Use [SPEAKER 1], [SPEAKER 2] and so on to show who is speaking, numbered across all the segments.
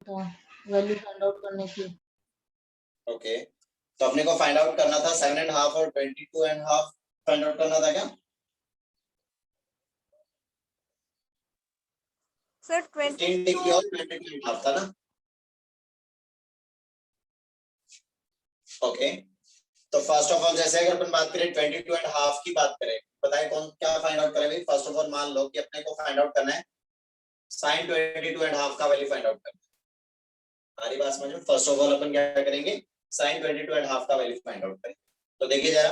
[SPEAKER 1] था value find out करने की।
[SPEAKER 2] ओके, तो अपने को फाइंड आउट करना था 7.5 और 22.5 फाइंड आउट करना था क्या
[SPEAKER 3] सर?
[SPEAKER 2] 15 डिग्री और 22.5 था ना। ओके, तो फर्स्ट ऑफ ऑल जैसे अगर अपन बात करें 22.5 की बात करें, बताएं कौन क्या फाइंड आउट करें भाई। फर्स्ट ऑफ ऑल मान लो कि अपने को फाइंड आउट करना है sin 22.5 का वैल्यू फाइंड आउट करना है। हमारी बात समझो, फर्स्ट ऑफ ऑल अपन क्या करेंगे, sin 22.5 का वैल्यू फाइंड आउट करें। तो देखिए जरा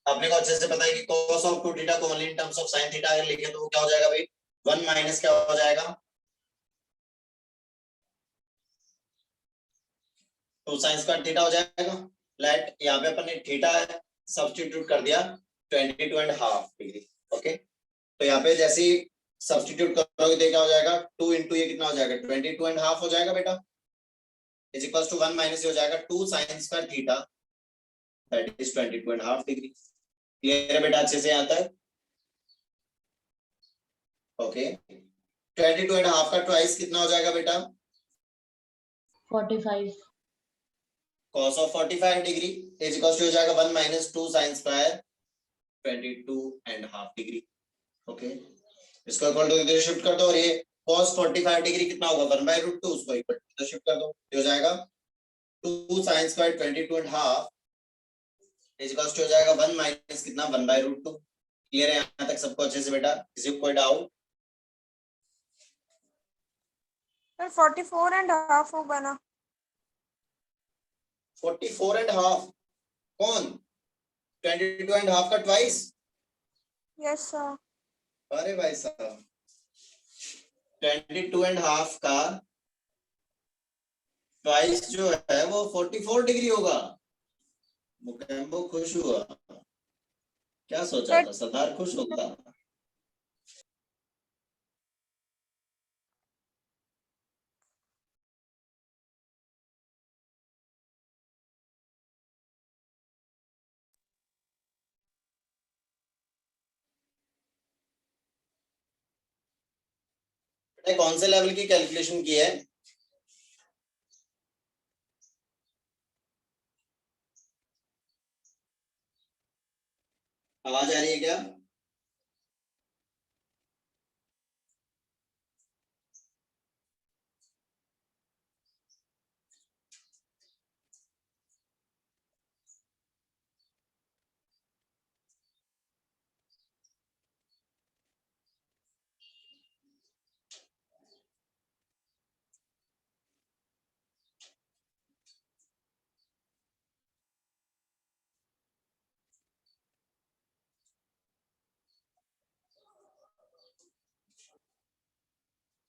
[SPEAKER 2] अपने को अच्छे से पता है कि cos of 2 थीटा को only in terms of sin theta अगर लिखे तो वो क्या हो जाएगा भाई, 1 माइनस क्या हो जाएगा 2 sin स्क्वायर थीटा हो जाएगा। लेट यहाँ पे अपन ने थीटा सब्स्टिट्यूट कर दिया 22.5 डिग्री। ओके, तो यहाँ पे जैसे ही सब्स्टिट्यूट करोगे तो क्या हो जाएगा, 2 इंटू ये कितना हो जाएगा 22.5 हो जाएगा बेटा, इज इक्वल्स टू 1 माइनस हो जाएगा 2 sin square theta that is 22.5 degree. Clear है बेटा अच्छे से यहाँ तक। ओके, 22.5 का ट्वाइस कितना हो जाएगा बेटा
[SPEAKER 1] 45
[SPEAKER 2] cos of 45 degree is equals to हो जाएगा 1 माइनस 2 sin स्क्वायर 22.5 डिग्री। ओके, इसको इक्वल टू इधर शिफ्ट कर दो और ये cos 45 डिग्री कितना होगा 1/√2, उसको इक्वल टू इधर शिफ्ट कर दो, ये हो जाएगा 2 sin square 22.5 is equals to हो जाएगा 1 माइनस कितना 1/√2। क्लियर है यहाँ तक सबको अच्छे से बेटा, किसी को कोई डाउट?
[SPEAKER 3] सर 44.5 होगा ना?
[SPEAKER 2] 44.5 कौन 22.5 का ट्वाइस?
[SPEAKER 3] Yes sir.
[SPEAKER 2] अरे भाई साहब 22.5 का ट्वाइस जो है वो 44 डिग्री होगा। मुकेम्बो खुश हुआ, क्या सोचा था सरदार खुश होगा। कौन से लेवल की कैलकुलेशन की है? आवाज आ रही है क्या?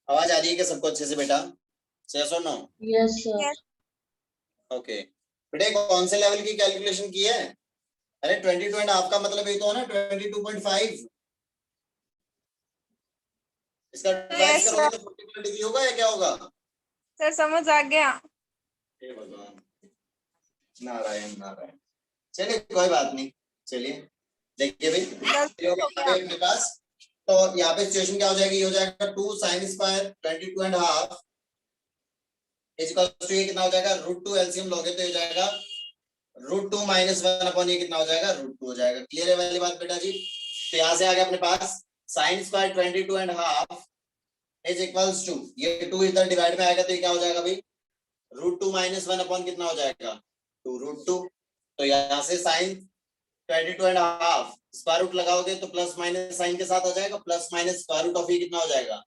[SPEAKER 2] आवाज आ रही है क्या सबको अच्छे से बेटा? यस और नो?
[SPEAKER 1] Yes sir.
[SPEAKER 2] ओके बेटे, कौन से लेवल की कैलकुलेशन की है? अरे 22.5 का मतलब ये तो है ना 22.5, इसका ट्वाइस करोगे तो 44 डिग्री होगा या क्या होगा?
[SPEAKER 3] सर समझ आ गया।
[SPEAKER 2] हे भगवान, नारायण नारायण। चलिए कोई बात नहीं, चलिए देखिए भाई अपने पास, तो यहाँ पे सिचुएशन क्या हो जाएगी, ये हो जाएगा 2 sin square 22.5 is equal to ये कितना हो जाएगा √2, एलसीएम लोगे तो ये हो जाएगा √2 माइनस 1 अपॉन ये कितना हो जाएगा √2 हो जाएगा। क्लियर है वाली बात बेटा जी? तो यहाँ से आ गया अपने पास sin square 22.5 is equals to ये 2 इधर डिवाइड में आएगा तो ये क्या हो जाएगा भाई √2 माइनस 1 अपॉन कितना हो जाएगा 2√2। तो यहाँ से sin 22.5 स्क्वायर रूट लगाओगे तो प्लस माइनस साइन के साथ आ जाएगा, plus minus square root of ये कितना हो जाएगा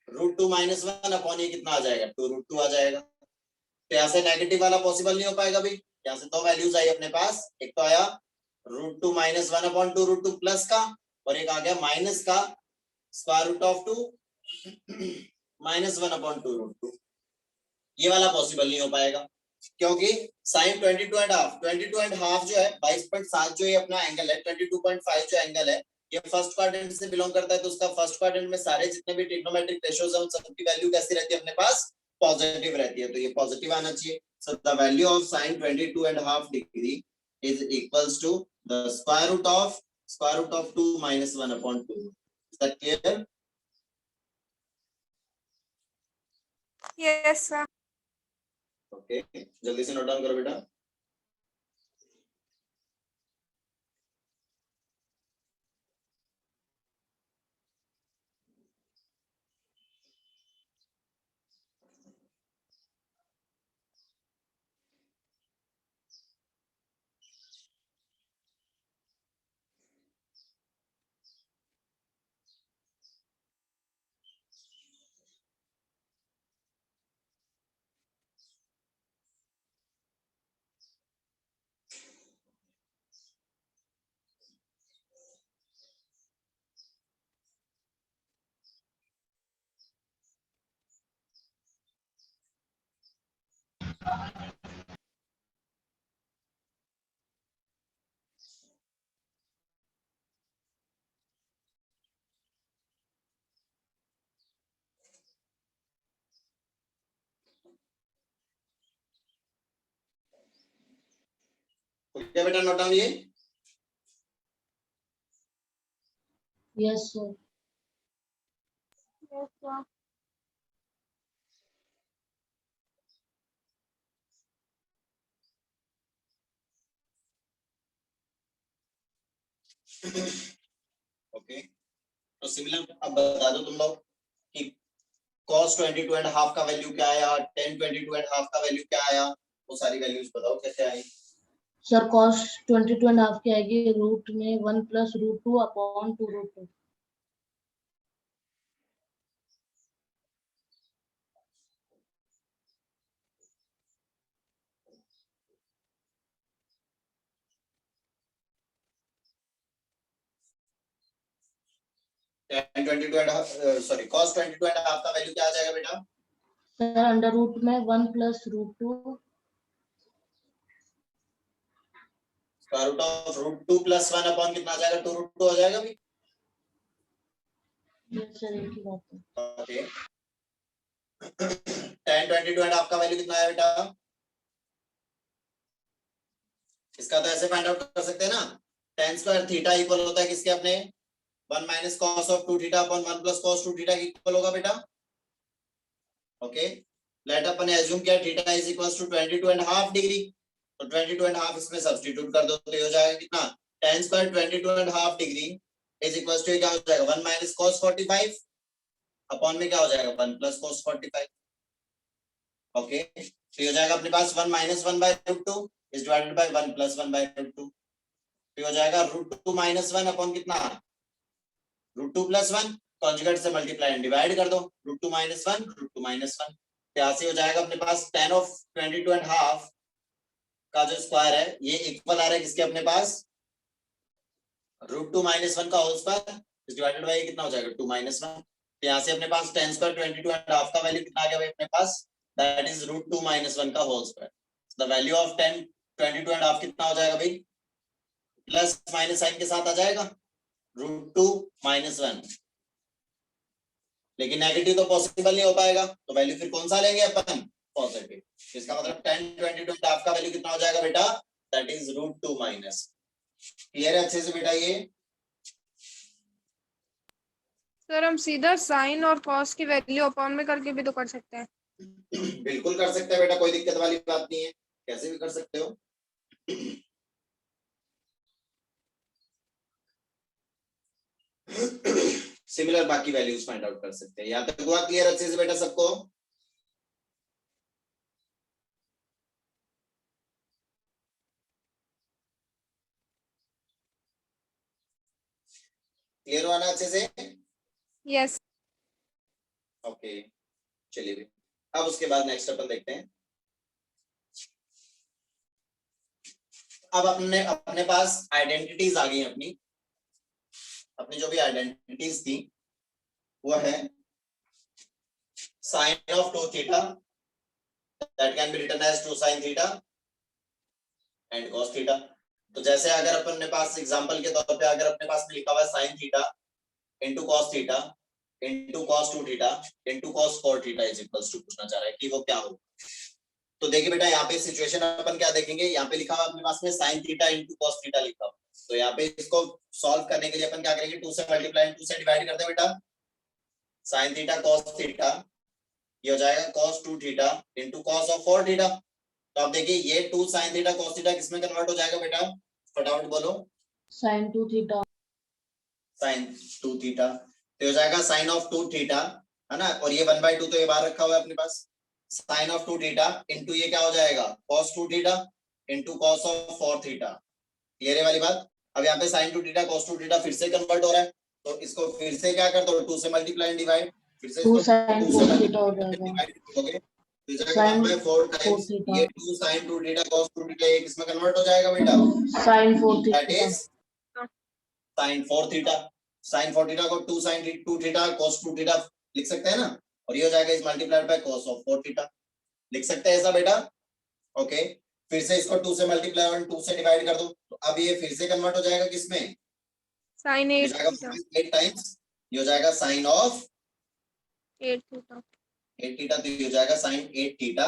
[SPEAKER 2] √2 माइनस 1 अपॉन ये कितना आ जाएगा 2√2 आ जाएगा। तो यहाँ से नेगेटिव वाला पॉसिबल नहीं हो पाएगा भाई, यहाँ से दो वैल्यूज आई अपने पास, एक तो आया √2 माइनस 1 अपॉन 2√2 प्लस का, और एक आ गया माइनस का square root of 2 minus 1 upon 2√2। ये वाला पॉसिबल नहीं हो पाएगा क्योंकि sin 22.5 जो है 22.7 जो ये अपना एंगल है 22.5 जो एंगल है ये फर्स्ट क्वाड्रेंट से बिलोंग करता है, तो उसका फर्स्ट क्वाड्रेंट में सारे जितने भी ट्रिग्नोमेट्रिक रेशियोज हैं उन सबकी वैल्यू कैसी रहती है अपने पास पॉजिटिव रहती है, तो ये पॉजिटिव आना चाहिए। So the value of sin 22.5 degree is equals to the square root of 2 minus 1 upon 2। Is that clear?
[SPEAKER 3] Yes sir.
[SPEAKER 2] Okay, जल्दी से नोट डाउन करो बेटा। क्या बेटा नोट डाउन ये?
[SPEAKER 1] Yes sir.
[SPEAKER 3] Yes sir.
[SPEAKER 2] Okay, तो सिमिलर अब बता दो तुम लोग कि cos 22 एंड हाफ का वैल्यू क्या आया, tan 22 एंड हाफ का वैल्यू क्या आया, वो सारी वैल्यूज बताओ कैसे आई।
[SPEAKER 1] सर cos 22 एंड हाफ की आएगी रूट में 1 plus root 2 upon 2 root 2।
[SPEAKER 2] tan 22 and sorry cos 22 and half का वैल्यू क्या आ जाएगा बेटा?
[SPEAKER 1] सर अंडर रूट में 1 plus root 2
[SPEAKER 2] square root of root 2 plus 1 upon कितना आ जाएगा? 2 रूट 2 आ जाएगा भी।
[SPEAKER 1] यस सर, एक ही बात है।
[SPEAKER 2] ओके, tan 22 एंड हाफ का वैल्यू कितना है बेटा? इसका तो ऐसे फाइंड आउट कर सकते हैं ना, tan स्क्वायर थीटा इक्वल होता है किसके अपने 1 minus cos of 2 theta upon 1 plus cos 2 theta के इक्वल होगा बेटा। ओके, लेट अपन एज्यूम किया theta is equals to 22 and half degree, तो 22 एंड हाफ इसमें सब्स्टिट्यूट कर दो तो ये हो जाएगा कितना, tan square 22 and half degree is equals to क्या हो जाएगा 1 माइनस cos 45 अपॉन में क्या हो जाएगा 1 प्लस cos 45। ओके, तो ये हो जाएगा अपने पास 1 minus 1 by root 2 is divided by 1 plus 1 by root 2, तो हो जाएगा रूट 2 माइनस 1 अपॉन कितना रूट 2 प्लस 1, कॉन्जुगेट से मल्टीप्लाई एंड डिवाइड कर दो, रूट 2 माइनस 1 रूट 2 माइनस 1, यहाँ से हो जाएगा अपने पास tan ऑफ 22 एंड हाफ का जो स्क्वायर है ये इक्वल आ रहा है किसके अपने पास रूट 2 माइनस 1 का whole square is divided by कितना हो जाएगा 2 माइनस 1, तो यहाँ से अपने पास tan स्क्वायर 22 एंड हाफ का वैल्यू कितना आ गया भाई अपने पास, दैट इज रूट 2 माइनस 1 का whole square, the value of tan 22 and half कितना हो जाएगा भाई, प्लस माइनस साइन के साथ आ जाएगा रूट 2 माइनस 1, लेकिन नेगेटिव तो पॉसिबल नहीं हो पाएगा, तो वैल्यू फिर कौन सा लेंगे अपन पॉजिटिव, इसका मतलब tan 22 हाफ का वैल्यू कितना हो जाएगा बेटा, that is root 2 minus. Clear है अच्छे से बेटा ये?
[SPEAKER 3] सर हम सीधा साइन और कॉस की वैल्यू अपॉन में करके भी तो कर सकते हैं।
[SPEAKER 2] बिल्कुल कर सकते हैं बेटा, कोई दिक्कत वाली बात नहीं है, कैसे भी कर सकते हो। सिमिलर बाकी वैल्यूज फाइंड आउट कर सकते हैं, यहाँ तक हुआ क्लियर अच्छे से बेटा सबको? क्लियर हुआ ना अच्छे से?
[SPEAKER 3] यस।
[SPEAKER 2] ओके, चलिए अब उसके बाद नेक्स्ट अपन देखते हैं। अब अपने पास आइडेंटिटीज आ गई अपनी जो भी आइडेंटिटीज थी वो है sine of 2 theta that can be written as 2 sin theta and cos theta. तो जैसे अगर अपन ने पास एग्जांपल के तौर पे अगर अपने पास में लिखा हुआ है sin theta into cos theta into cos 2 theta into cos 4 theta is equals to पूछना चाह रहा है कि वो क्या होगा। तो देखिए बेटा यहाँ पे सिचुएशन अपन क्या देखेंगे, यहाँ पे लिखा हुआ अपने पास में sin theta into cos theta लिखा हुआ, तो यहाँ पे इसको सॉल्व करने के लिए अपन क्या करेंगे 2 से मल्टीप्लाई 2 से डिवाइड करते हैं बेटा, sin थीटा cos थीटा ये हो जाएगा cos 2 theta into cos of 4 theta. तो आप देखिए ये 2 sin थीटा cos थीटा किसमें कन्वर्ट हो जाएगा बेटा, फटाफट बोलो।
[SPEAKER 1] sin 2 थीटा,
[SPEAKER 2] sin 2 थीटा तो हो जाएगा sin ऑफ 2 थीटा, है ना, और ये 1/2 तो ये बाहर रखा हुआ है अपने पास, sin ऑफ 2 थीटा इंटू ये क्या हो जाएगा cos 2 theta into cos of 4 theta. Clear है वाली बात। अब यहाँ पे sin 2 थीटा cos 2 थीटा फिर से कन्वर्ट हो रहा है, तो इसको फिर से क्या कर दो, 2 से मल्टीप्लाई एंड डिवाइड, फिर से
[SPEAKER 1] 2
[SPEAKER 2] इसको
[SPEAKER 1] sin
[SPEAKER 2] 2 से
[SPEAKER 1] 4 थीटा हो
[SPEAKER 2] मल्टीप्लाई
[SPEAKER 1] जाएगा,
[SPEAKER 2] डिवाइड करोगे तो जाएगा
[SPEAKER 1] sin
[SPEAKER 2] 1/4 टाइम्स
[SPEAKER 1] 4 थीटा,
[SPEAKER 2] ये 2 sin 2 थीटा cos 2 थीटा ये किसमें कन्वर्ट हो जाएगा बेटा,
[SPEAKER 1] sin 4
[SPEAKER 2] that
[SPEAKER 1] theta,
[SPEAKER 2] is sin 4 theta. sin 4 theta को 2 sin 2 थीटा cos 2 थीटा लिख सकते हैं ना, और ये हो जाएगा इस multiplied by cos of 4 theta, लिख सकते हैं ऐसा बेटा। ओके, फिर से इसको 2 से मल्टीप्लाई और 2 से डिवाइड कर दो, तो अब ये फिर से कन्वर्ट हो जाएगा किसमें,
[SPEAKER 3] sin
[SPEAKER 2] ये
[SPEAKER 3] 8
[SPEAKER 2] जाएगा
[SPEAKER 3] थीटा
[SPEAKER 2] 8 टाइम्स, ये हो जाएगा sin ऑफ
[SPEAKER 3] 8 थीटा
[SPEAKER 2] 8 थीटा, तो ये हो जाएगा sin 8 theta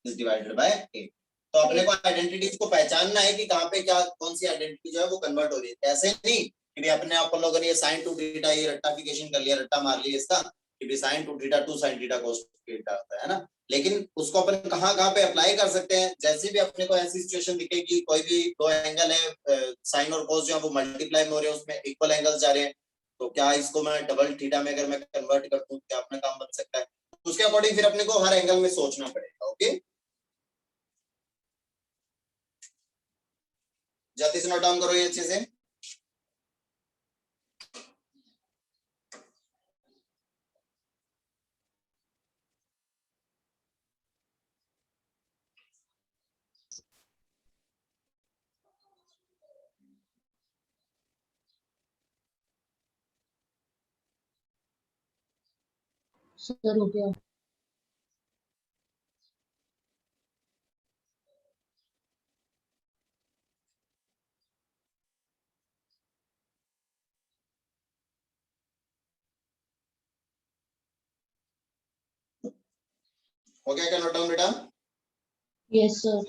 [SPEAKER 2] is divided bye 8। तो अपने को आइडेंटिटीज को पहचानना है कि कहां पे क्या कौन सी आइडेंटिटी जो है वो कन्वर्ट हो रही है, ऐसे नहीं कि भी अपने आप लोगों ने ये sin 2 थीटा ये रट्टाफिकेशन कर लिया, रट्टा मार लिया इसका कि भी sin 2 theta 2 sin theta cos theta होता है ना, लेकिन उसको अपन कहां कहां पे अप्लाई कर सकते हैं। जैसे भी अपने को ऐसी सिचुएशन दिखे कि कोई भी दो एंगल है, साइन और cos जो है वो मल्टीप्लाई में हो रहे हैं, उसमें इक्वल एंगल्स जा रहे हैं, तो क्या इसको मैं डबल थीटा में अगर मैं कन्वर्ट कर दूं क्या अपना काम बन सकता है, उसके अकॉर्डिंग फिर अपने को हर एंगल में सोचना पड़ेगा। ओके, जल्दी से नोट डाउन करो ये चीजें।
[SPEAKER 1] सर हो गया।
[SPEAKER 2] हो गया क्या नोट डाउन बेटा?
[SPEAKER 1] Yes sir.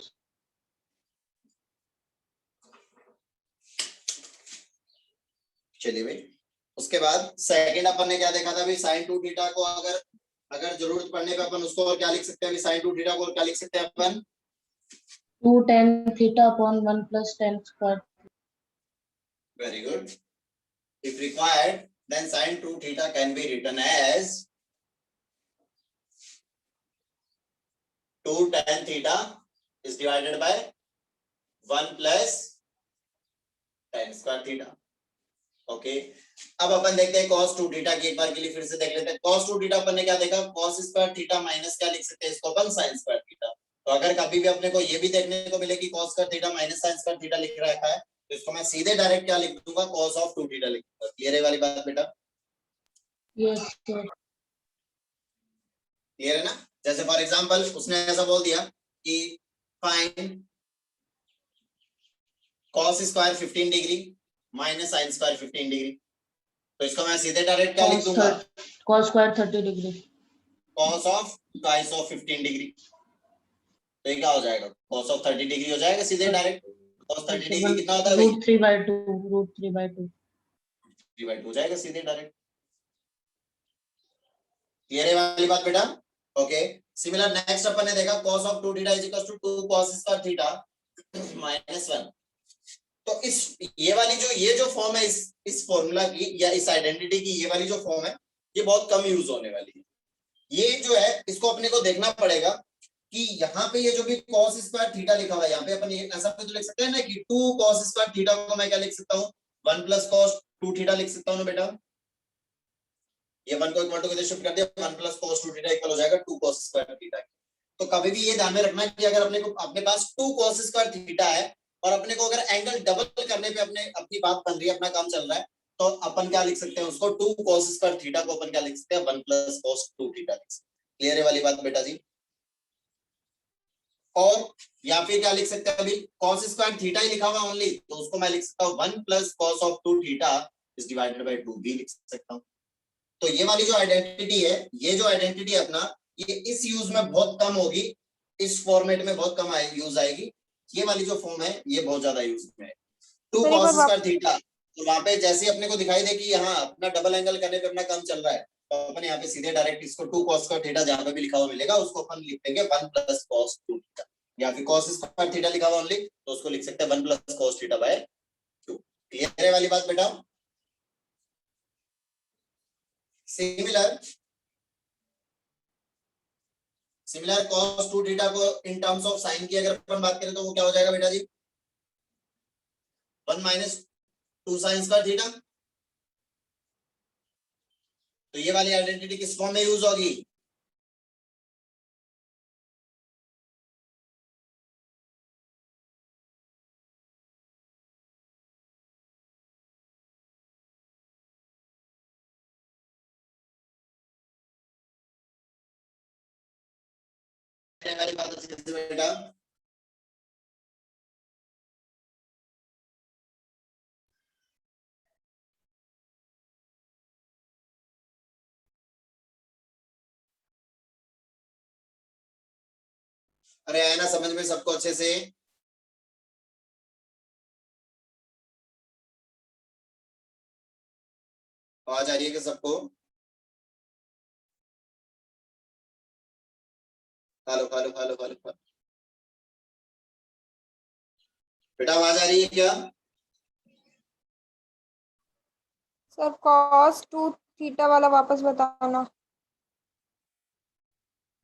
[SPEAKER 2] चलिए भाई, उसके बाद सेकंड अपन ने क्या देखा था अभी, sin 2 थीटा को अगर अगर जरूरत पड़ने पे अपन उसको और क्या लिख सकते हैं अभी, sin 2 थीटा को और क्या लिख सकते हैं अपन,
[SPEAKER 1] 2 tan theta upon 1 plus tan square.
[SPEAKER 2] Very good. If required, then sin 2 theta can be written as 2 tan theta is divided by 1 plus tan square theta. Okay, अब अपन देखते हैं cos 2 थीटा की एक बार के लिए फिर से देख लेते हैं। cos 2 थीटा अपन ने क्या देखा, cos स्क्वायर थीटा माइनस क्या लिख सकते हैं इसको अपन, sin स्क्वायर थीटा। तो अगर कभी भी अपने को ये भी देखने को मिले कि cos square theta minus sin square theta लिख रखा है, तो इसको मैं सीधे डायरेक्ट क्या लिख दूंगा, cos ऑफ 2 थीटा लिख दूंगा। क्लियर है वाली बात बेटा?
[SPEAKER 1] Yes sir.
[SPEAKER 2] क्लियर है ना? जैसे फॉर एग्जांपल उसने ऐसा बोल दिया कि find cos square 15 degree minus sin square 15 degree, तो इसको मैं सीधे डायरेक्ट क्या लिख दूंगा,
[SPEAKER 1] cos square 30 degree,
[SPEAKER 2] cos of guys of 15 degree, तो ये क्या हो जाएगा, cos ऑफ 30 डिग्री हो जाएगा सीधे डायरेक्ट। cos 30 डिग्री कितना होता है भाई,
[SPEAKER 1] √3/2
[SPEAKER 2] डिवाइड हो जाएगा सीधे डायरेक्ट। क्लियर है वाली बात बेटा? ओके, सिमिलर नेक्स्ट अपन ने देखा cos of 2 theta is equal to 2 cos square theta minus 1। तो इस ये जो फॉर्म है इस फॉर्मूला की या इस आइडेंटिटी की, ये वाली जो फॉर्म है ये बहुत कम यूज होने वाली है। ये जो है इसको अपने को देखना पड़ेगा कि यहाँ पे ये जो भी cos स्क्वायर थीटा लिखा हुआ है, यहाँ पे अपन ये ऐसा तो लिख सकते हैं ना कि 2 cos स्क्वायर थीटा को मैं क्या लिख सकता हूँ, 1 प्लस cos 2 थीटा लिख सकता हूँ ना बेटा। ये 1 को इक्वल टू किधर शिफ्ट कर दिया, 1 प्लस cos 2 थीटा इक्वल हो जाएगा 2 cos स्क्वायर थीटा। तो कभी भी ये ध्यान में रखना कि अगर अपने पास 2 cos स्क्वायर थीटा है और अपने को अगर एंगल डबल करने पे अपनी बात बन रही है, अपना काम चल रहा है, तो अपन क्या लिख सकते हैं उसको, 2 cos स्क्वायर थीटा को अपन क्या लिख सकते हैं, 1 प्लस cos 2 थीटा लिख सकते हैं। क्लियर है वाली बात बेटा जी? और या फिर क्या लिख सकते हैं, अभी cos स्क्वायर थीटा ही लिखा हुआ ओनली, तो उसको मैं लिख सकता हूँ 1 plus cos of 2 theta is divided bye 2 भी लिख सकता हूँ। तो ये वाली जो आइडेंटिटी है, ये जो आइडेंटिटी है अपना, ये इस यूज में बहुत कम होगी, इस फॉर्मेट में बहुत कम यूज आएगी। ये वाली जो फॉर्म है ये बहुत ज्यादा यूज में है, 2 cos स्क्वायर थीटा। तो वहां पे जैसे अपने को दिखाई दे कि यहाँ अपना डबल एंगल करने पे अपना काम चल रहा है, तो अपन यहाँ पे सीधे डायरेक्ट इसको 2 cos स्क्वायर थीटा जहाँ पे भी लिखा हुआ मिलेगा उसको अपन लिख देंगे 1 प्लस cos 2 थीटा, या फिर cos स्क्वायर थीटा लिखा हुआ ओनली तो उसको लिख सकते हैं 1 plus cos theta by 2। Clear है वाली बात बेटा? सिमिलर cos 2 थीटा को इन टर्म्स ऑफ साइन की अगर अपन बात करें तो वो क्या हो जाएगा बेटा जी? 1 माइनस 2 साइन स्क्वायर थीटा। तो ये वाली आइडेंटिटी किस फॉर्म में यूज होगी? वाली बात अच्छे से बेटा, अरे आया ना समझ में सबको अच्छे से? आवाज आ रही है कि सबको? हेलो हेलो हेलो हेलो बेटा आवाज आ रही है क्या?
[SPEAKER 3] सर cos 2 थीटा वाला वापस बताना।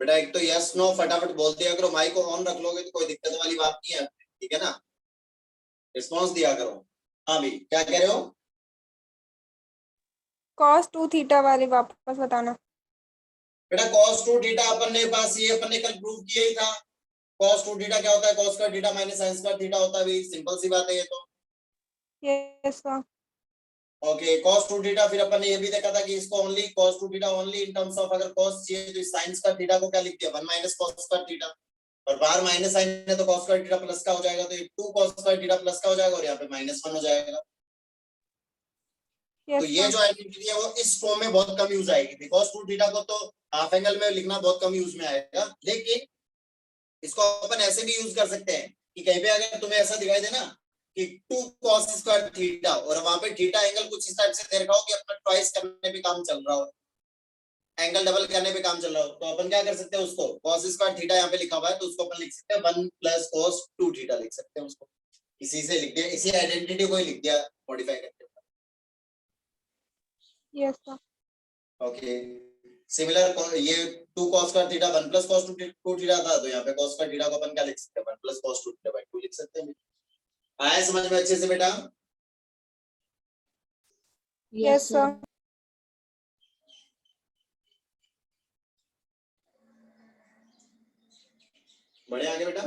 [SPEAKER 2] बेटा एक तो यस नो फटाफट बोल दिया करो, माइक को ऑन रख लोगे तो कोई दिक्कत वाली बात नहीं है, ठीक है ना? रिस्पॉन्स दिया करो। हाँ भी क्या कह रहे हो?
[SPEAKER 3] cos 2 थीटा वाले वापस बताना।
[SPEAKER 2] बेटा cos 2 थीटा अपन ने पास ये अपन ने कल प्रूव किया ही था। cos 2 थीटा क्या होता है? cos square theta minus sin square theta होता है, भी सिंपल सी बात है ये तो।
[SPEAKER 3] Yes sir.
[SPEAKER 2] Okay cos 2 theta फिर अपन ने ये भी देखा था कि इसको only cos 2 theta only in terms of अगर cos चाहिए तो sin स्क्वायर थीटा को क्या लिख दिया 1 माइनस cos स्क्वायर थीटा, और बाहर माइनस साइन है तो cos स्क्वायर थीटा प्लस का हो जाएगा, तो ये 2 cos स्क्वायर थीटा प्लस का हो जाएगा और यहाँ पे -1 हो जाएगा। तो
[SPEAKER 3] यस
[SPEAKER 2] ये
[SPEAKER 3] सर।
[SPEAKER 2] जो आइडेंटिटी है वो इस फॉर्म में बहुत कम यूज आएगी। cos 2 थीटा को तो हाफ एंगल में लिखना बहुत कम यूज में आएगा, लेकिन इसको अपन ऐसे भी यूज कर सकते हैं कि कहीं पे अगर तुम्हें ऐसा दिखाई दे ना कि 2 cos स्क्वायर थीटा और वहां पे थीटा एंगल कुछ इस टाइप से दे रखा हो कि अपना ट्वाइस करने पे काम चल रहा हो, एंगल डबल करने पे काम चल रहा हो, तो अपन क्या कर सकते हैं उसको cos स्क्वायर थीटा यहाँ पे लिखा हुआ है तो उसको अपन लिख सकते हैं 1 प्लस cos 2 थीटा लिख सकते हैं उसको, इसी से लिख दिया, इसी आइडेंटिटी को ही लिख दिया मॉडिफाई करके।
[SPEAKER 3] Yes sir.
[SPEAKER 2] ओके सिमिलर ये 2 cos square theta 1 plus cos 2 theta था, तो यहाँ पे cos स्क्वायर थीटा को अपन क्या लिख सकते हैं 1 प्लस cos 2 थीटा बाय 2 लिख सकते हैं। आया समझ में अच्छे से बेटा?
[SPEAKER 3] Yes sir.
[SPEAKER 2] बढ़िया आगे बेटा।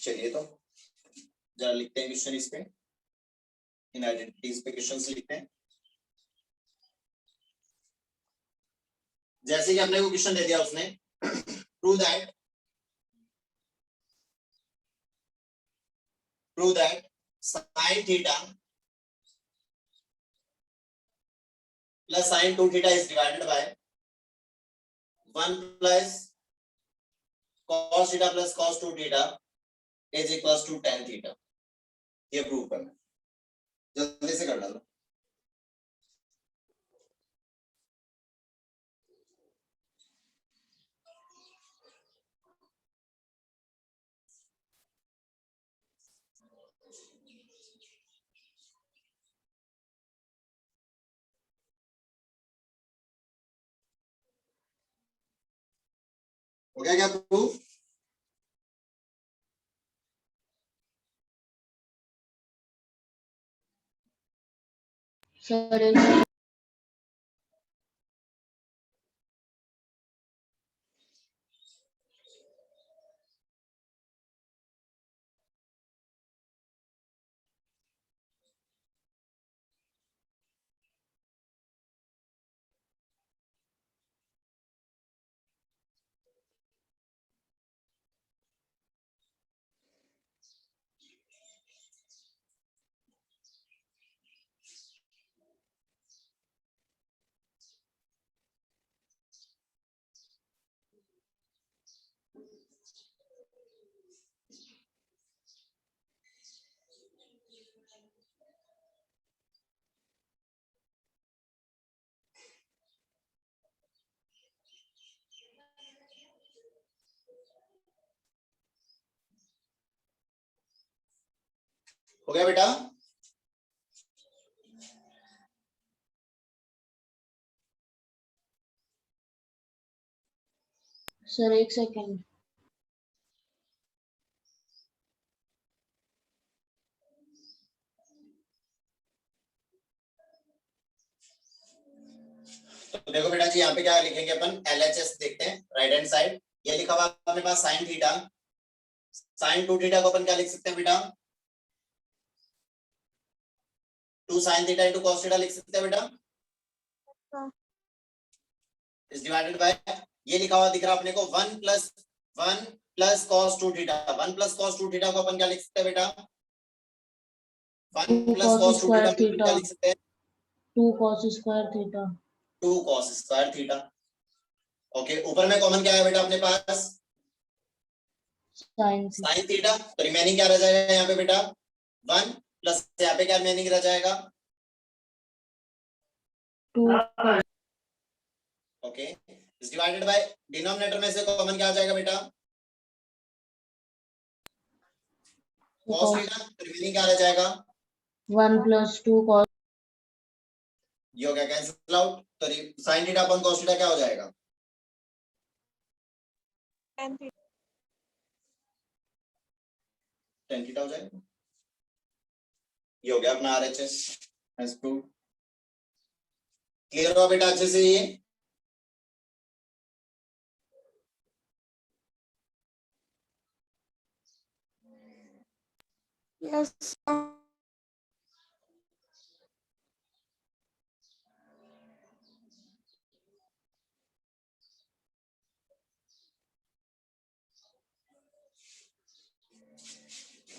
[SPEAKER 2] चलिए तो जरा लिखते हैं क्वेश्चन इस पे, इन आइडेंटिटीज पे क्वेश्चंस लिखते हैं। जैसे कि हमने वो क्वेश्चन दे दिया उसने prove that sin theta plus sin 2 theta is divided by 1 plus cos theta plus cos 2 theta is equals to tan theta. ये प्रूव करना, जल्दी से कर डालो। हो गया क्या प्रूव?
[SPEAKER 1] सर
[SPEAKER 2] हो गया बेटा?
[SPEAKER 1] सर एक सेकेंड।
[SPEAKER 2] तो देखो बेटा जी, यहाँ पे क्या लिखेंगे अपन, LHS देखते हैं राइट हैंड साइड। ये लिखा हुआ अपने पास साइन थीटा, साइन 2 थीटा को अपन क्या लिख सकते हैं बेटा? 2 sine theta into cos theta लिख सकते हैं बेटा। इज डिवाइडेड बाय, ये लिखा हुआ दिख रहा अपने को 1 plus cos 2 theta. 1 plus cos 2 theta को अपन क्या लिख सकते हैं बेटा? 1
[SPEAKER 1] 2
[SPEAKER 2] plus
[SPEAKER 1] cos
[SPEAKER 2] cos 2
[SPEAKER 1] square
[SPEAKER 2] theta को अपन क्या
[SPEAKER 1] थीटा,
[SPEAKER 2] लिख सकते हैं?
[SPEAKER 1] 2 cos square theta,
[SPEAKER 2] 2 cos square theta. Okay, ऊपर में कॉमन क्या है बेटा अपने पास?
[SPEAKER 1] Sine
[SPEAKER 2] sine theta. तो रिमेनिंग क्या रह जाएगा यहाँ पे बेटा? 1 प्लस यहाँ पे क्या रिमेनिंग रह जाएगा?
[SPEAKER 1] 2
[SPEAKER 2] okay, is divided bye, denominator में से कॉमन क्या आ जाएगा बेटा? cos theta. तो रिमेनिंग क्या रह जाएगा?
[SPEAKER 1] 1 प्लस 2 cos,
[SPEAKER 2] ये हो गया कैंसिल आउट। तो sine theta upon cos theta क्या हो जाएगा? tan थीटा हो जाएगा। ये हो गया अपना RHS एज प्रूव। क्लियर हुआ बेटा अच्छे से ये?
[SPEAKER 3] यस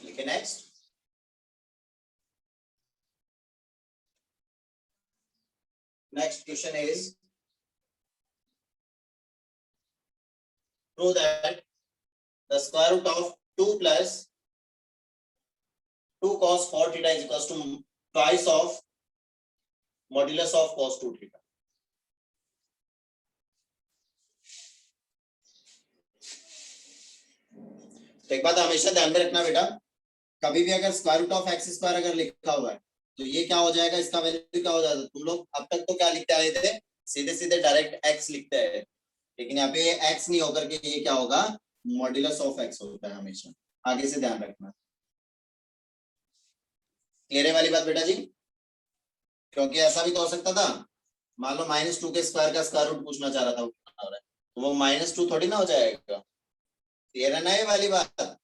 [SPEAKER 2] लिखे next. Next question is, prove that the square root of 2 plus 2 cos 4 theta is equals to twice of modulus of cos 2 theta. तो एक बात हमेशा ध्यान में रखना बेटा, कभी भी अगर square root of x square अगर लिखा हुआ है तो ये क्या हो जाएगा, इसका वैल्यू क्या हो जाएगा? तुम लोग अब तक तो क्या लिखते आए थे, सीधे सीधे डायरेक्ट x लिखते हैं, लेकिन यहाँ पे ये x नहीं होकर के ये क्या होगा, मॉड्यूलस ऑफ x होता है हमेशा। आगे से ध्यान रखना। क्लियर है वाली बात बेटा जी? क्योंकि ऐसा भी तो हो सकता था, मान लो -2 के स्क्वायर का स्क्वायर रूट पूछना चाह रहा था, तो वो -2 थोड़ी ना हो जाएगा। क्लियर है ना ये वाली बात?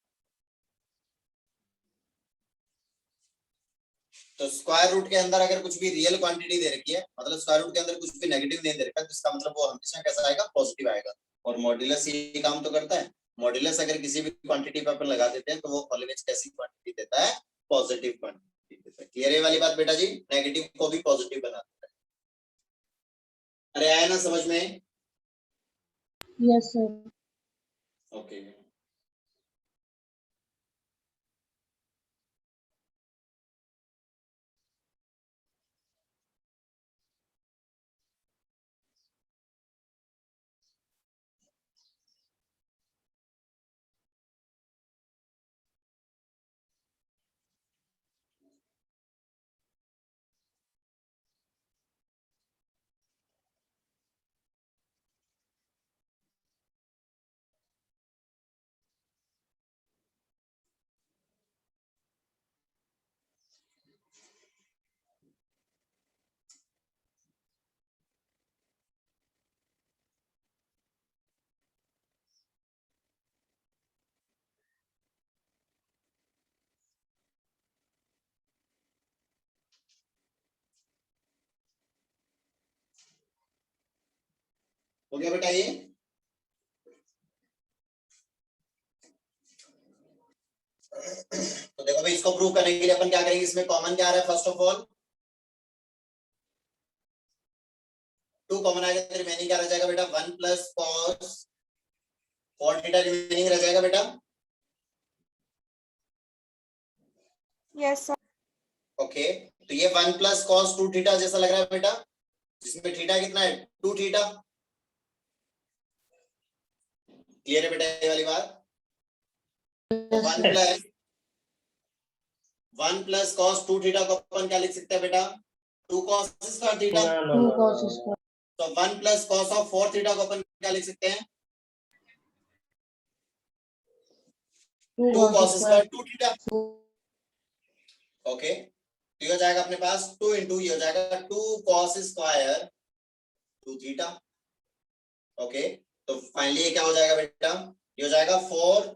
[SPEAKER 2] तो स्क्वायर रूट के अंदर अगर कुछ भी रियल क्वांटिटी दे रखी है, मतलब स्क्वायर रूट के अंदर कुछ भी नेगेटिव नहीं दे रखा है, तो इसका मतलब वो हमेशा कैसा आएगा, पॉजिटिव आएगा। और मॉड्यूलस ये काम तो करता है। मॉड्यूलस अगर किसी भी क्वांटिटी पे अपन लगा देते हैं तो वो ऑलवेज कैसी क्वांटिटी देता है, पॉजिटिव क्वांटिटी देता है। क्लियर है वाली बात बेटा जी? नेगेटिव को भी पॉजिटिव बना देता है। अरे आया ना समझ में?
[SPEAKER 1] Yes sir.
[SPEAKER 2] ओके, हो गया बेटा ये? तो देखो भाई, इसको प्रूव करने के लिए अपन क्या करेंगे, इसमें कॉमन क्या आ रहा है? फर्स्ट ऑफ ऑल 2 कॉमन आएगा तो रिमेनिंग क्या रह जाएगा बेटा? 1 प्लस कॉस 4 थीटा रिमेनिंग रह जाएगा बेटा।
[SPEAKER 3] यस सर
[SPEAKER 2] ओके, तो ये 1 प्लस कॉस 2 थीटा जैसा लग रहा है बेटा, जिसमें थीटा कितना है? 2 थीटा। क्लियर है बेटा ये वाली बात? 1 प्लस 1 प्लस कॉस 2 थीटा को अपन क्या लिख सकते हैं बेटा, 2 cos square theta.
[SPEAKER 1] 2 cos square
[SPEAKER 2] तो 1 प्लस कॉस ऑफ 4 थीटा को अपन क्या लिख सकते हैं,
[SPEAKER 1] 2
[SPEAKER 2] 2
[SPEAKER 1] cos
[SPEAKER 2] cos
[SPEAKER 1] square
[SPEAKER 2] square 2 theta. Okay, तो ये हो जाएगा अपने पास 2 इंटू ये हो जाएगा 2 कॉस स्क्वायर 2 थीटा। ओके, तो फाइनली ये क्या हो जाएगा बेटा, ये हो जाएगा 4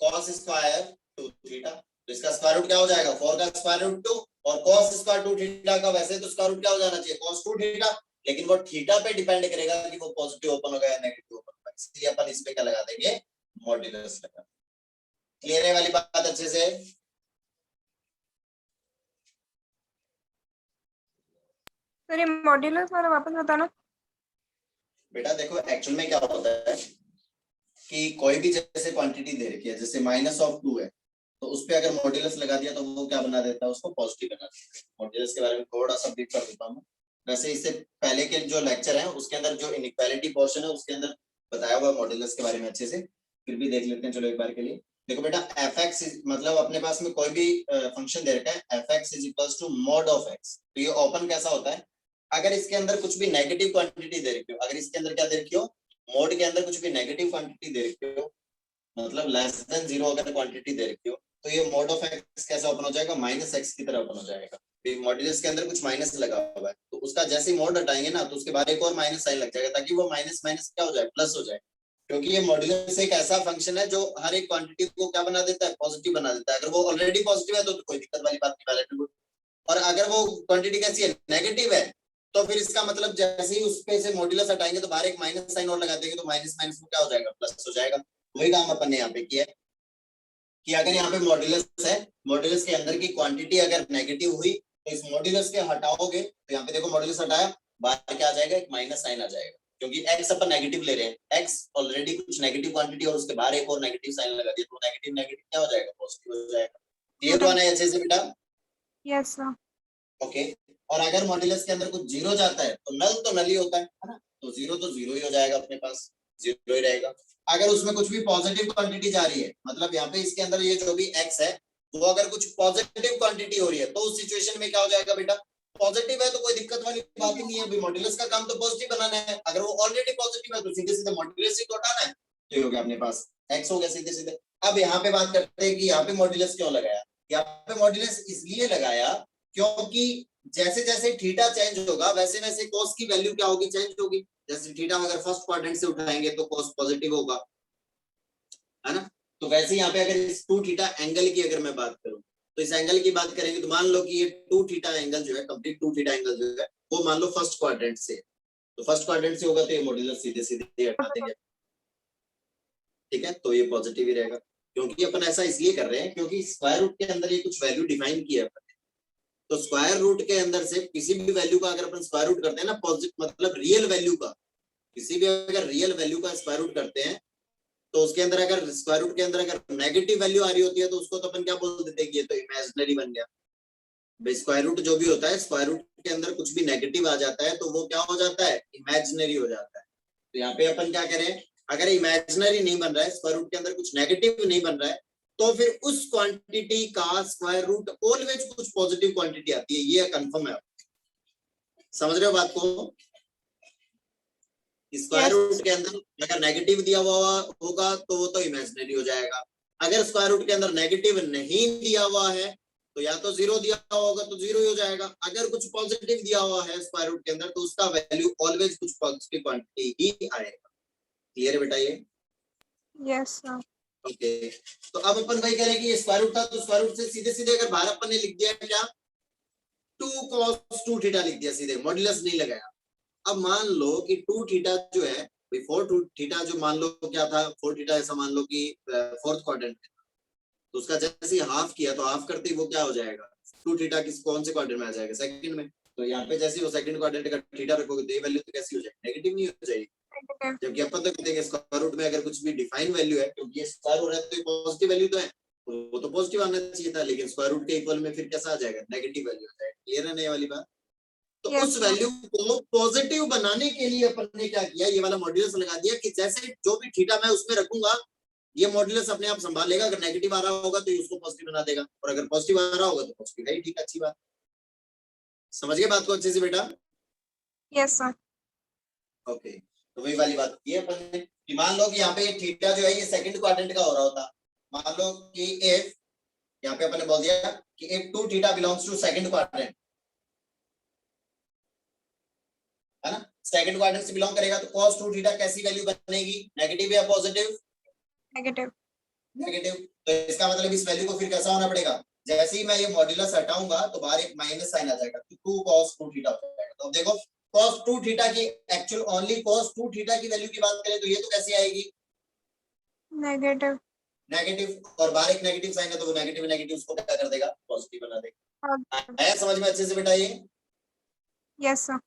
[SPEAKER 2] कॉस स्क्वायर 2 थीटा। तो इसका स्क्वायर रूट क्या हो जाएगा, 4 का स्क्वायर रूट 2, और कॉस स्क्वायर 2 थीटा का वैसे तो स्क्वायर रूट क्या हो जाना चाहिए, कॉस 2 थीटा, लेकिन वो थीटा पे डिपेंड करेगा कि वो पॉजिटिव ओपन होगा या नेगेटिव ओपन होगा, इसलिए अपन इस पे क्या लगा देंगे, मॉड्यूलस लगा। क्लियर है वाली बात अच्छे से?
[SPEAKER 3] सर ये मॉड्यूलस वाला वापस बताना।
[SPEAKER 2] बेटा देखो एक्चुअल में क्या होता है कि कोई भी जैसे क्वांटिटी दे रखी है, जैसे -2 है, तो उस पे अगर मॉड्यूलस लगा दिया तो वो क्या बना देता है, उसको पॉजिटिव बना देता है। मॉड्यूलस के बारे में थोड़ा सा ब्रीफ कर देता हूँ। वैसे इससे पहले के जो लेक्चर है उसके अंदर जो इनइक्वालिटी पोर्शन है उसके अंदर बताया हुआ मॉड्यूलस के बारे में अच्छे से, फिर भी देख लेते हैं चलो एक बार के लिए। देखो बेटा fx मतलब अपने पास में कोई भी फंक्शन दे रखा है fx = mod of x, तो ये ओपन कैसा होता है, अगर इसके अंदर कुछ भी नेगेटिव क्वांटिटी दे रखी हो, अगर इसके अंदर क्या दे रखी हो, मोड के अंदर कुछ भी नेगेटिव क्वांटिटी दे रखी हो, मतलब लेस देन 0 अगर क्वांटिटी दे रखी हो, तो ये mod of x कैसा ओपन हो जाएगा, -x की तरह ओपन हो जाएगा। मॉड्यूलस के अंदर कुछ माइनस लगा हुआ है, तो उसका जैसे ही मोड हटाएंगे ना तो उसके बाद एक और माइनस साइन लग जाएगा, ताकि वो माइनस माइनस क्या हो जाए, प्लस हो जाए, क्योंकि ये मॉड्यूलस एक ऐसा फंक्शन है जो हर एक क्वांटिटी को क्या बना देता है, पॉजिटिव बना देता है। अगर वो ऑलरेडी पॉजिटिव है तो कोई दिक्कत वाली बात नहीं, वैलिड, और अगर वो क्वांटिटी कैसी है, नेगेटिव है, तो फिर इसका मतलब जैसे ही उस पे से मॉड्यूलस हटाएंगे तो बाहर एक माइनस साइन और लगा देंगे, तो माइनस माइनस में क्या हो जाएगा, प्लस हो जाएगा। वही काम अपन ने यहाँ पे किया है कि अगर यहाँ पे मॉड्यूलस है, मॉड्यूलस के अंदर की क्वांटिटी अगर नेगेटिव हुई तो इस मॉड्यूलस के हटाओगे तो यहाँ पे देखो मॉड्यूलस हटाया, बाहर क्या आ जाएगा, एक माइनस साइन आ जाएगा, क्योंकि x अपन नेगेटिव ले रहे हैं, x ऑलरेडी कुछ नेगेटिव क्वांटिटी और उसके बाहर एक और नेगेटिव साइन लगा दिया, तो नेगेटिव नेगेटिव क्या हो जाएगा, पॉजिटिव हो जाएगा। क्लियर हुआ ना अच्छे से बेटा?
[SPEAKER 3] Yes sir.
[SPEAKER 2] ओके, और अगर मॉड्यूलस के अंदर कुछ जीरो जाता है तो नल ही होता है ना, तो जीरो ही हो जाएगा, अपने पास जीरो ही रहेगा। अगर उसमें कुछ भी पॉजिटिव क्वांटिटी जा रही है, मतलब यहाँ पे इसके अंदर ये जो भी x है वो अगर कुछ पॉजिटिव क्वांटिटी हो रही है, तो उस सिचुएशन में क्या हो जाएगा बेटा, पॉजिटिव है तो कोई दिक्कत वाली बात ही नहीं है, अभी मॉड्यूलस का काम तो पॉजिटिव बनाना है। अगर वो ऑलरेडी पॉजिटिव है तो सीधे सीधे मॉड्यूलस ही तो हटाना है, तो हो गया अपने पास x हो गया सीधे सीधे। अब यहाँ पे बात करते हैं कि यहाँ पे मॉड्यूलस क्यों लगाया, यहाँ पे मॉड्यूलस इसलिए लगाया क्योंकि जैसे जैसे थीटा चेंज होगा वैसे वैसे cos की वैल्यू क्या होगी, चेंज होगी। जैसे थीटा अगर फर्स्ट क्वाड्रेंट से उठाएंगे तो cos पॉजिटिव होगा, है ना। तो वैसे यहाँ पे अगर इस 2 थीटा एंगल की अगर मैं बात करूं, तो इस एंगल की बात करेंगे तो मान लो कि ये 2 थीटा एंगल जो है, कंप्लीट 2 थीटा एंगल जो है वो मान लो फर्स्ट क्वाड्रेंट से, तो फर्स्ट क्वाड्रेंट से होगा तो ये मॉड्यूलस सीधे सीधे हटा देंगे, ठीक है, तो ये पॉजिटिव ही रहेगा। क्योंकि अपन ऐसा इसलिए कर रहे हैं क्योंकि स्क्वायर रूट के अंदर ये कुछ वैल्यू डिफाइन किया है, तो स्क्वायर रूट के अंदर से किसी भी वैल्यू का अगर अपन स्क्वायर रूट करते हैं ना, पॉजिटिव मतलब रियल वैल्यू का, किसी भी अगर रियल वैल्यू का स्क्वायर रूट करते हैं तो उसके अंदर अगर स्क्वायर रूट के अंदर अगर नेगेटिव वैल्यू आ रही होती है तो उसको तो अपन क्या बोल देते हैं कि ये तो इमेजिनरी बन गया। भाई स्क्वायर रूट जो भी होता है, स्क्वायर रूट के अंदर कुछ भी नेगेटिव आ जाता है तो वो क्या हो जाता है, इमेजिनरी हो जाता है। तो यहाँ पे अपन क्या करें, अगर इमेजिनरी नहीं बन रहा है, स्क्वायर रूट के अंदर कुछ नेगेटिव नहीं बन रहा है, तो फिर उस क्वांटिटी का स्क्वायर रूट ऑलवेज कुछ पॉजिटिव क्वांटिटी आती है, ये कंफर्म है। समझ रहे हो बात को? स्क्वायर रूट के अंदर अगर नेगेटिव दिया हुआ होगा तो वो तो इमेजिनरी हो जाएगा, अगर स्क्वायर रूट के अंदर नेगेटिव नहीं दिया हुआ है तो या तो 0 दिया हुआ होगा तो 0 ही हो जाएगा, अगर कुछ पॉजिटिव दिया हुआ है स्क्वायर रूट के अंदर तो उसका वैल्यू ऑलवेज कुछ पॉजिटिव क्वांटिटी ही आएगा। क्लियर है बेटा ये?
[SPEAKER 3] Yes sir.
[SPEAKER 2] ओके, तो अब अपन वही करें कि स्क्वायर रूट था तो स्क्वायर रूट से सीधे सीधे अगर बाहर अपन ने लिख दिया क्या, 2 cos 2 थीटा लिख दिया सीधे, मॉड्यूलस नहीं लगाया। अब मान लो कि 2 थीटा जो है, 4 थीटा जो मान लो क्या था, 4 थीटा ऐसा मान लो कि फोर्थ क्वाड्रेंट में, तो उसका जैसे ही हाफ किया तो हाफ करते ही वो क्या हो जाएगा, 2 थीटा किस कौन से क्वाड्रेंट में आ जाएगा, सेकंड में। तो यहाँ पे जैसे वो सेकंड क्वाड्रेंट का थीटा रखोगे तो ये वैल्यू तो कैसी हो जाएगी, नेगेटिव नहीं हो जाएगी। जबकि अपन तो कहते हैं स्क्वायर रूट में अगर कुछ भी डिफाइन वैल्यू है, क्योंकि ये स्क्वायर हो रहा है तो पॉजिटिव वैल्यू तो है, वो तो पॉजिटिव आना चाहिए था, लेकिन स्क्वायर रूट के इक्वल में फिर कैसा आ जाएगा, नेगेटिव वैल्यू आ जाएगा। क्लियर है ना ये वाली बात? तो
[SPEAKER 3] Yes,
[SPEAKER 2] उस वैल्यू को पॉजिटिव बनाने के लिए अपन ने क्या किया, ये वाला मॉड्यूलस लगा दिया कि जैसे जो भी थीटा मैं उसमें रखूंगा ये मॉड्यूलस अपने आप संभाल लेगा। अगर नेगेटिव आ रहा होगा तो ये उसको पॉजिटिव बना देगा, और अगर पॉजिटिव आ रहा होगा तो पॉजिटिव है। ठीक, अच्छी बात, समझ गए बात को अच्छे से बेटा?
[SPEAKER 3] Yes sir.
[SPEAKER 2] ओके, तो वही वाली बात की है अपन ने कि मान लो कि यहाँ पे ये थीटा जो है ये सेकंड क्वाड्रेंट का हो रहा होता। मान लो कि इफ यहाँ पे अपन ने बोल दिया कि if 2 theta belongs to second quadrant, है ना, सेकंड क्वाड्रेंट से बिलोंग करेगा तो cos 2 थीटा कैसी वैल्यू बनेगी, नेगेटिव या पॉजिटिव?
[SPEAKER 3] नेगेटिव।
[SPEAKER 2] नेगेटिव। तो इसका मतलब इस वैल्यू को फिर कैसा होना पड़ेगा, जैसे ही मैं ये मॉड्यूलस हटाऊंगा तो बाहर एक माइनस साइन आ जाएगा, तो 2 cos 2 थीटा हो जाएगा। तो अब देखो cos 2 थीटा की एक्चुअल ओनली cos 2 थीटा की वैल्यू की बात करें तो ये तो कैसी आएगी,
[SPEAKER 3] नेगेटिव।
[SPEAKER 2] नेगेटिव, और बाहर एक नेगेटिव साइन है तो वो नेगेटिव नेगेटिव उसको क्या कर देगा, पॉजिटिव बना देगा। आया समझ में अच्छे से बेटा ये?
[SPEAKER 3] Yes sir.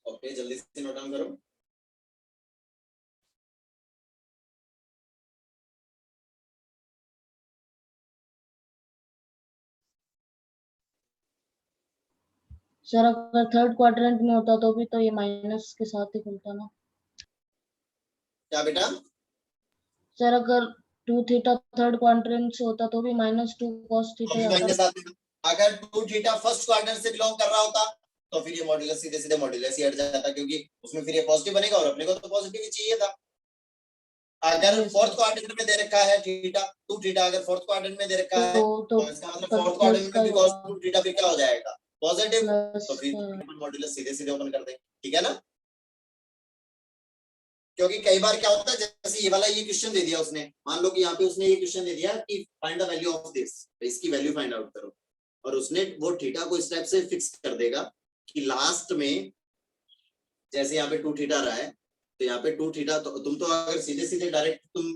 [SPEAKER 2] ओके, जल्दी से नोट डाउन करो।
[SPEAKER 1] सर अगर थर्ड क्वाड्रेंट में होता तो भी तो ये माइनस के साथ ही खुलता ना।
[SPEAKER 2] क्या बेटा?
[SPEAKER 1] सर अगर 2 थीटा थर्ड क्वाड्रेंट से होता तो भी -2 cos थीटा ही आता।
[SPEAKER 2] माइनस आता। अगर 2 थीटा फर्स्ट क्वाड्रेंट से बिलोंग कर रहा होता तो फिर ये मॉड्यूलस सीधे सीधे मॉड्यूलस ही हट जाता, क्योंकि उसमें फिर ये पॉजिटिव बनेगा और अपने को तो पॉजिटिव ही चाहिए था। अगर फोर्थ क्वाड्रेंट में दे रखा है थीटा 2 थीटा, अगर फोर्थ क्वाड्रेंट में दे रखा है तो इसका मतलब फोर्थ क्वाड्रेंट में भी cos 2 थीटा फिर क्या हो जाएगा, पॉजिटिव। तो फिर मॉड्यूलस सीधे सीधे ओपन कर देंगे, ठीक है ना? क्योंकि कई बार क्या होता है, जैसे ये वाला ये क्वेश्चन दे दिया उसने, मान लो कि यहाँ पे उसने ये क्वेश्चन दे दिया कि find the value of this, तो इसकी वैल्यू फाइंड आउट करो, और उसने वो थीटा को इस टाइप से फिक्स कर देगा कि लास्ट में जैसे यहाँ पे 2 थीटा रहा है तो यहाँ पे 2 थीटा, तो तुम तो अगर सीधे सीधे डायरेक्ट तुम